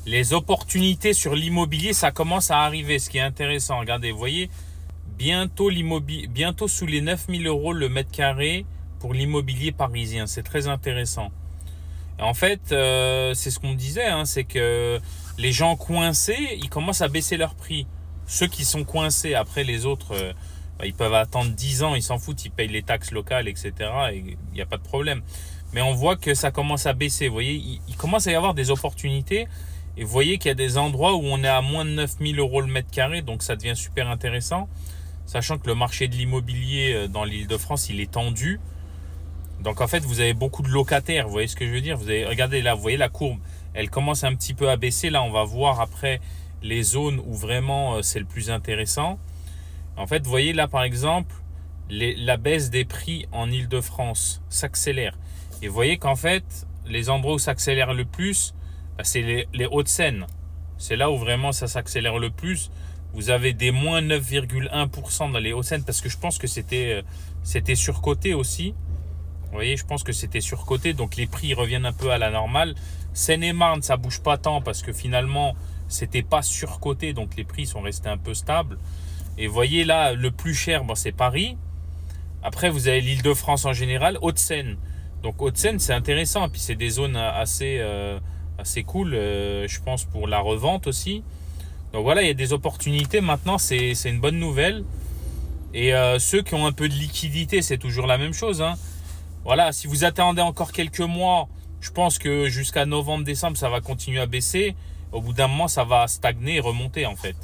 les opportunités sur l'immobilier, ça commence à arriver, ce qui est intéressant. Regardez, vous voyez, bientôt sous les 9000 euros le mètre carré pour l'immobilier parisien. C'est très intéressant. Et en fait, c'est ce qu'on disait, hein, c'est que les gens coincés, ils commencent à baisser leur prix. Ceux qui sont coincés, après les autres, ils peuvent attendre 10 ans, ils s'en foutent, ils payent les taxes locales, etc. Et il n'y a pas de problème. Mais on voit que ça commence à baisser. Vous voyez, il commence à y avoir des opportunités. Et vous voyez qu'il y a des endroits où on est à moins de 9000 euros le mètre carré, donc ça devient super intéressant. Sachant que le marché de l'immobilier dans l'Île-de-France, il est tendu. Donc en fait, vous avez beaucoup de locataires, vous voyez ce que je veux dire? Vous avez, regardez là, vous voyez la courbe, elle commence un petit peu à baisser. Là, on va voir après les zones où vraiment c'est le plus intéressant. En fait, vous voyez là, par exemple, la baisse des prix en Île-de-France s'accélère. Et vous voyez qu'en fait, les endroits où ça accélère le plus, c'est les Hauts-de-Seine. C'est là où vraiment ça s'accélère le plus. Vous avez des moins 9,1% dans les Hauts-de-Seine parce que je pense que c'était surcoté aussi. Vous voyez, je pense que c'était surcoté, donc les prix reviennent un peu à la normale. Seine-et-Marne, ça bouge pas tant parce que finalement, c'était pas surcoté, donc les prix sont restés un peu stables. Et vous voyez là, le plus cher, bon, c'est Paris. Après, vous avez l'Île-de-France en général, Hauts-de-Seine. Donc Hauts-de-Seine, c'est intéressant. Et puis c'est des zones assez cool, je pense, pour la revente aussi. Donc voilà, il y a des opportunités. Maintenant, c'est une bonne nouvelle. Et ceux qui ont un peu de liquidité, c'est toujours la même chose, hein. Voilà, si vous attendez encore quelques mois, je pense que jusqu'à novembre-décembre, ça va continuer à baisser. Au bout d'un moment, ça va stagner et remonter en fait.